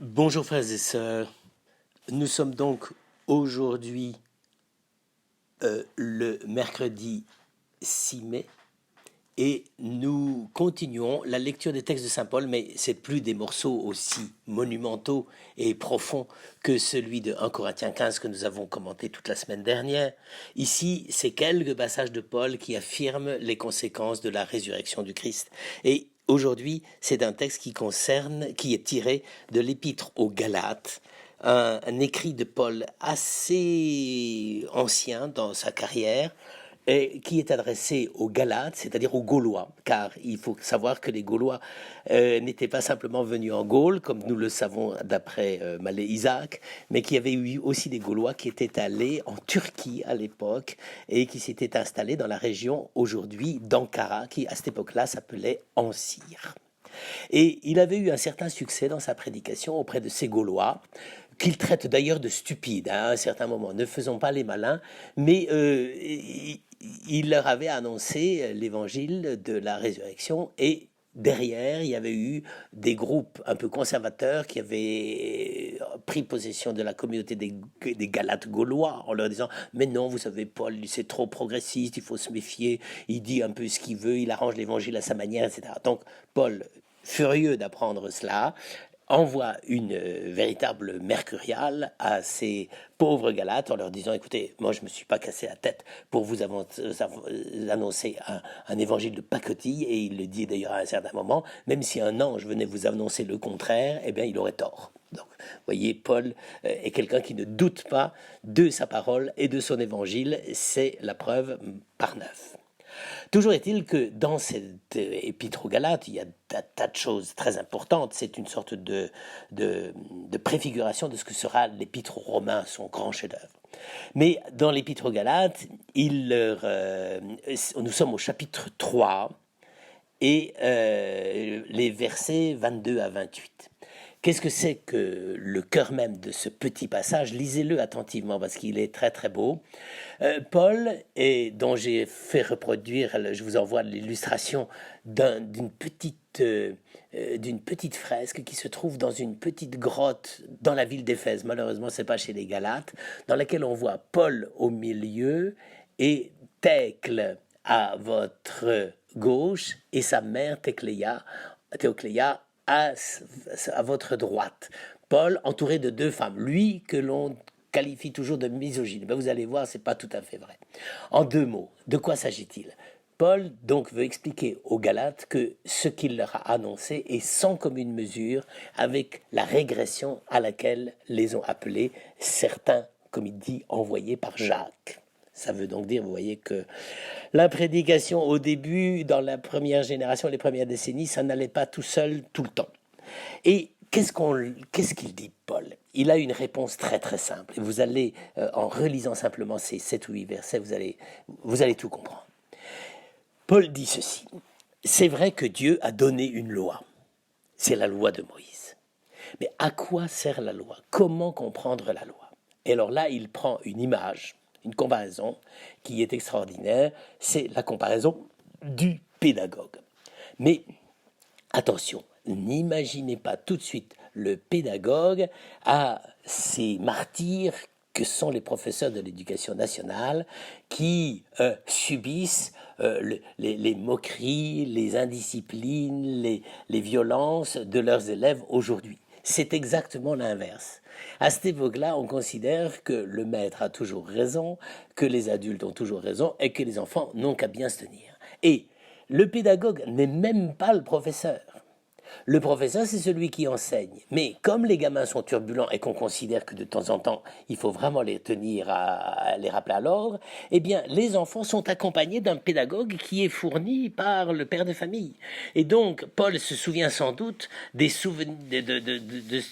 Bonjour frères et sœurs, nous sommes donc aujourd'hui le mercredi 6 mai et nous continuons la lecture des textes de Saint Paul, mais c'est plus des morceaux aussi monumentaux et profonds que celui de 1 Corinthiens 15 que nous avons commenté toute la semaine dernière. Ici, c'est quelques passages de Paul qui affirment les conséquences de la résurrection du Christ. Et aujourd'hui, c'est un texte qui est tiré de l'épître aux Galates, un écrit de Paul assez ancien dans sa carrière, et qui est adressé aux Galates, c'est-à-dire aux Gaulois, car il faut savoir que les Gaulois n'étaient pas simplement venus en Gaule, comme nous le savons d'après Malais Isaac, mais qu'il y avait eu aussi des Gaulois qui étaient allés en Turquie à l'époque et qui s'étaient installés dans la région aujourd'hui d'Ankara, qui à cette époque-là s'appelait Ancyre. Et il avait eu un certain succès dans sa prédication auprès de ces Gaulois, qu'il traite d'ailleurs de stupides à un certain moment. Ne faisons pas les malins, mais il leur avait annoncé l'évangile de la résurrection et derrière, il y avait eu des groupes un peu conservateurs qui avaient pris possession de la communauté des Galates gaulois en leur disant « Mais non, vous savez, Paul, c'est trop progressiste, il faut se méfier, il dit un peu ce qu'il veut, il arrange l'évangile à sa manière, etc. » Donc, Paul, furieux d'apprendre cela, envoie une véritable mercuriale à ces pauvres Galates en leur disant « Écoutez, moi je ne me suis pas cassé la tête pour vous annoncer un évangile de pacotille, et il le dit d'ailleurs à un certain moment, même si un ange venait vous annoncer le contraire, eh bien il aurait tort. » Donc, vous voyez, Paul est quelqu'un qui ne doute pas de sa parole et de son évangile, c'est la preuve par neuf. Toujours est-il que dans cette épître aux Galates, il y a un tas de choses très importantes. C'est une sorte de préfiguration de ce que sera l'épître aux Romains, son grand chef-d'œuvre. Mais dans l'épître aux Galates, nous sommes au chapitre 3 et les versets 22 à 28. Qu'est-ce que c'est que le cœur même de ce petit passage? Lisez-le attentivement parce qu'il est très très beau. Paul, dont j'ai fait reproduire, je vous envoie l'illustration d'une petite fresque qui se trouve dans une petite grotte dans la ville d'Éphèse. Malheureusement, c'est pas chez les Galates, dans laquelle on voit Paul au milieu et Thècle à votre gauche et sa mère Théocléa à votre droite. Paul entouré de deux femmes, lui que l'on qualifie toujours de misogyne. Ben vous allez voir, c'est pas tout à fait vrai. En deux mots, de quoi s'agit-il? Paul donc veut expliquer aux Galates que ce qu'il leur a annoncé est sans commune mesure avec la régression à laquelle les ont appelés certains, comme il dit, envoyés par Jacques. Ça veut donc dire, vous voyez, que la prédication au début, dans la première génération, les premières décennies, ça n'allait pas tout seul tout le temps. Et qu'est-ce qu'il dit, Paul? Il a une réponse très très simple. Et vous allez, en relisant simplement ces 7 ou 8 versets, vous allez tout comprendre. Paul dit ceci. C'est vrai que Dieu a donné une loi. C'est la loi de Moïse. Mais à quoi sert la loi? Comment comprendre la loi? Et alors là, il prend une image, une comparaison qui est extraordinaire. C'est la comparaison du pédagogue. Mais attention, n'imaginez pas tout de suite le pédagogue à ces martyrs que sont les professeurs de l'éducation nationale qui subissent les moqueries, les indisciplines, les violences de leurs élèves aujourd'hui. C'est exactement l'inverse. À cette époque-là, on considère que le maître a toujours raison, que les adultes ont toujours raison et que les enfants n'ont qu'à bien se tenir. Et le pédagogue n'est même pas le professeur. Le professeur, c'est celui qui enseigne. Mais comme les gamins sont turbulents et qu'on considère que de temps en temps, il faut vraiment les tenir les rappeler à l'ordre, eh bien, les enfants sont accompagnés d'un pédagogue qui est fourni par le père de famille. Et donc, Paul se souvient sans doute des souvenirs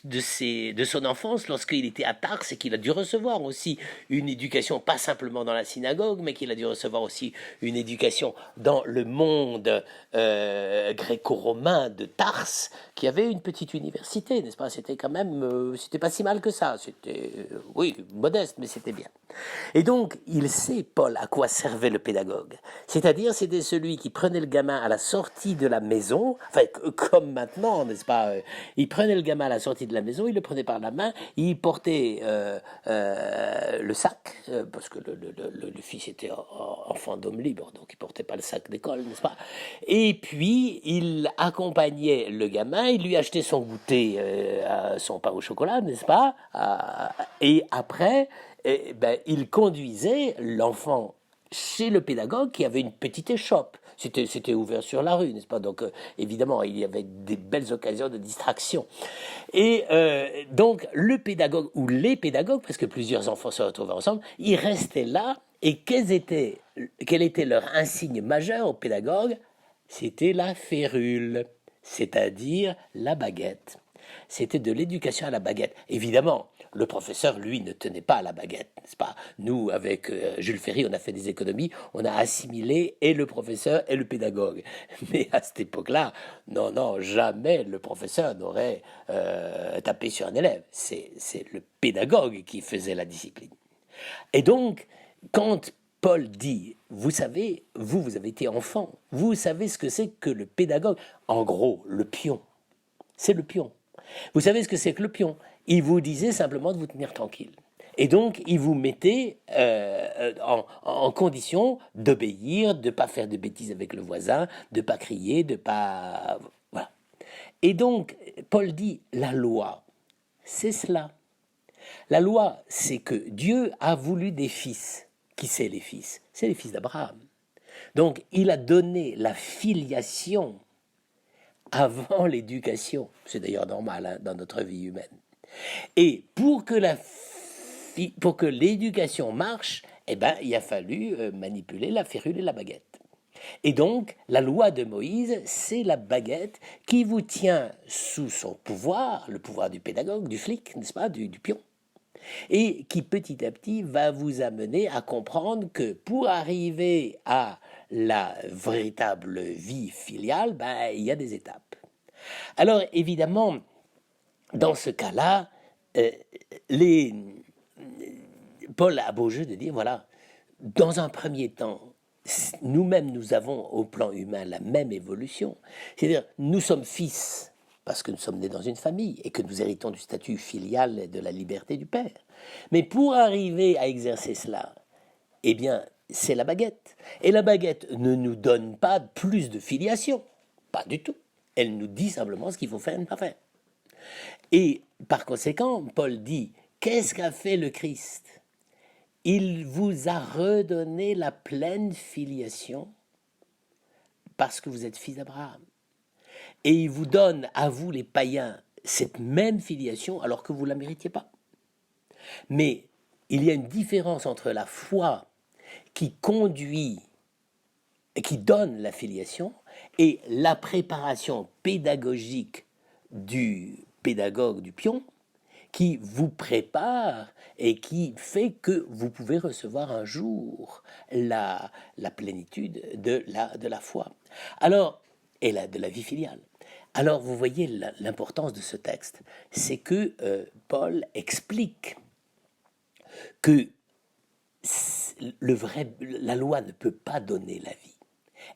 de son enfance lorsqu'il était à Tarse et qu'il a dû recevoir aussi une éducation, pas simplement dans la synagogue, mais qu'il a dû recevoir aussi une éducation dans le monde gréco-romain de Tarse, Ars, qui avait une petite université, n'est-ce pas? C'était quand même, c'était pas si mal que ça. C'était, oui, modeste, mais c'était bien. Et donc, il sait, Paul, à quoi servait le pédagogue. C'est-à-dire, c'était celui qui prenait le gamin à la sortie de la maison, enfin, comme maintenant, n'est-ce pas? Il prenait le gamin à la sortie de la maison, il le prenait par la main, il portait le sac, parce que le fils était enfant d'homme libre, donc il portait pas le sac d'école, n'est-ce pas? Et puis, il accompagnait le gamin, il lui achetait son goûter, son pain au chocolat, n'est-ce pas? Et après, il conduisait l'enfant chez le pédagogue qui avait une petite échoppe. C'était ouvert sur la rue, n'est-ce pas? Donc, évidemment, il y avait des belles occasions de distraction. Et donc, le pédagogue ou les pédagogues, parce que plusieurs enfants se retrouvaient ensemble, ils restaient là. Et quel était leur insigne majeur au pédagogue? C'était la férule, c'est-à-dire la baguette. C'était de l'éducation à la baguette. Évidemment, le professeur, lui, ne tenait pas à la baguette, n'est-ce pas? Nous, avec Jules Ferry, on a fait des économies, on a assimilé et le professeur et le pédagogue. Mais à cette époque-là, non, non, jamais le professeur n'aurait tapé sur un élève. C'est le pédagogue qui faisait la discipline. Et donc, quand Paul dit, vous savez, vous avez été enfant, vous savez ce que c'est que le pédagogue. En gros, le pion, c'est le pion. Vous savez ce que c'est que le pion? Il vous disait simplement de vous tenir tranquille. Et donc, il vous mettait en condition d'obéir, de ne pas faire de bêtises avec le voisin, de ne pas crier, de ne pas... Voilà. Et donc, Paul dit, la loi, c'est cela. La loi, c'est que Dieu a voulu des fils. Qui c'est les fils? C'est les fils d'Abraham. Donc, il a donné la filiation avant l'éducation. C'est d'ailleurs normal hein, dans notre vie humaine. Et pour que l'éducation marche, eh ben, il a fallu manipuler la férule et la baguette. Et donc, la loi de Moïse, c'est la baguette qui vous tient sous son pouvoir, le pouvoir du pédagogue, du flic, n'est-ce pas, du pion, et qui petit à petit va vous amener à comprendre que pour arriver à la véritable vie filiale, ben, il y a des étapes. Alors évidemment, dans ce cas-là, Paul a beau jeu de dire, voilà, dans un premier temps, nous-mêmes, nous avons au plan humain la même évolution. C'est-à-dire, nous sommes fils, parce que nous sommes nés dans une famille, et que nous héritons du statut filial et de la liberté du Père. Mais pour arriver à exercer cela, eh bien, c'est la baguette. Et la baguette ne nous donne pas plus de filiation, pas du tout. Elle nous dit simplement ce qu'il faut faire et ne pas faire. Et par conséquent, Paul dit, qu'est-ce qu'a fait le Christ? Il vous a redonné la pleine filiation parce que vous êtes fils d'Abraham. Et il vous donne à vous les païens cette même filiation alors que vous ne la méritiez pas. Mais il y a une différence entre la foi qui conduit, qui donne la filiation, et la préparation pédagogique du pédagogue du pion, qui vous prépare et qui fait que vous pouvez recevoir un jour la plénitude de la foi. Alors, et de la vie filiale. Alors, vous voyez l'importance de ce texte, c'est que Paul explique que la loi ne peut pas donner la vie.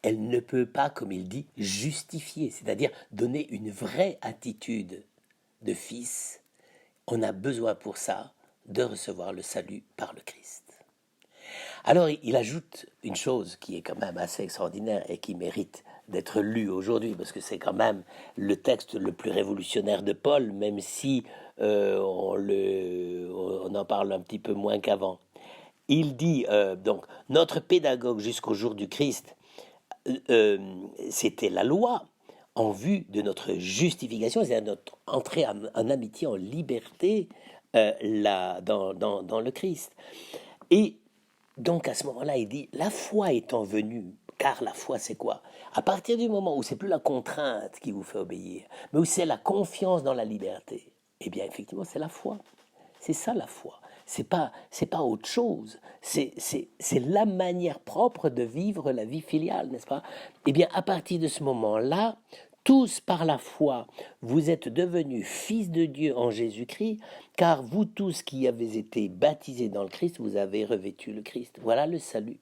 Elle ne peut pas, comme il dit, justifier, c'est-à-dire donner une vraie attitude de fils. On a besoin pour ça de recevoir le salut par le Christ. Alors il ajoute une chose qui est quand même assez extraordinaire et qui mérite d'être lue aujourd'hui, parce que c'est quand même le texte le plus révolutionnaire de Paul, même si on en parle un petit peu moins qu'avant. Il dit, donc, notre pédagogue jusqu'au jour du Christ, c'était la loi en vue de notre justification, c'est-à-dire notre entrée en amitié, en liberté dans le Christ. Et donc à ce moment-là, il dit, la foi étant venue, car la foi c'est quoi? À partir du moment où c'est plus la contrainte qui vous fait obéir, mais où c'est la confiance dans la liberté, eh bien effectivement c'est la foi. C'est ça la foi. C'est pas autre chose. C'est la manière propre de vivre la vie filiale, n'est-ce pas? Eh bien, à partir de ce moment-là, tous par la foi, vous êtes devenus fils de Dieu en Jésus-Christ, car vous tous qui avez été baptisés dans le Christ, vous avez revêtu le Christ. Voilà le salut.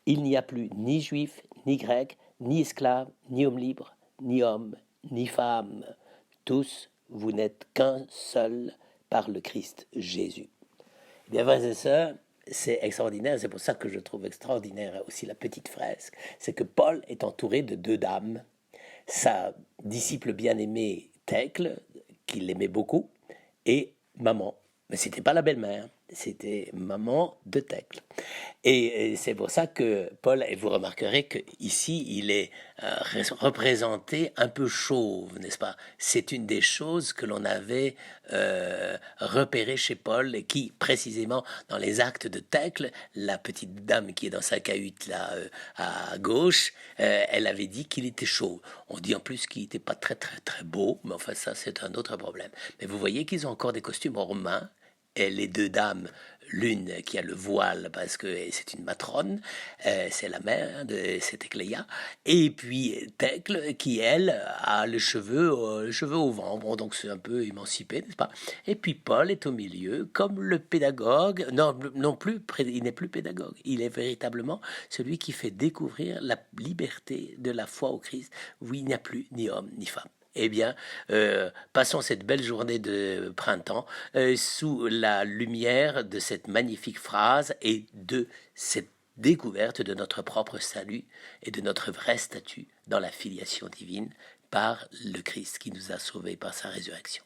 Il n'y a plus ni juif, ni grec, ni esclave, ni homme libre, ni homme, ni femme. Tous, vous n'êtes qu'un seul par le Christ Jésus. Bien, frères et sœurs, c'est extraordinaire, c'est pour ça que je trouve extraordinaire aussi la petite fresque, c'est que Paul est entouré de deux dames, sa disciple bien-aimée Thècle, qu'il aimait beaucoup, et maman. Mais c'était pas la belle-mère, c'était maman de Thècle. Et c'est pour ça que Paul, et vous remarquerez qu'ici, il est représenté un peu chauve, n'est-ce pas? C'est une des choses que l'on avait repéré chez Paul et qui, précisément, dans les actes de Thècle, la petite dame qui est dans sa cahute là à gauche, elle avait dit qu'il était chauve. On dit en plus qu'il n'était pas très très très beau, mais enfin ça c'est un autre problème. Mais vous voyez qu'ils ont encore des costumes romains. Et les deux dames, l'une qui a le voile parce que c'est une matrone, c'est la mère de cette Écléia, et puis Thècle qui elle a les cheveux au vent, bon, donc c'est un peu émancipé, n'est-ce pas? Et puis Paul est au milieu comme le pédagogue, non plus, il n'est plus pédagogue, il est véritablement celui qui fait découvrir la liberté de la foi au Christ, où il n'y a plus ni homme ni femme. Eh bien, passons cette belle journée de printemps sous la lumière de cette magnifique phrase et de cette découverte de notre propre salut et de notre vrai statut dans la filiation divine par le Christ qui nous a sauvés par sa résurrection.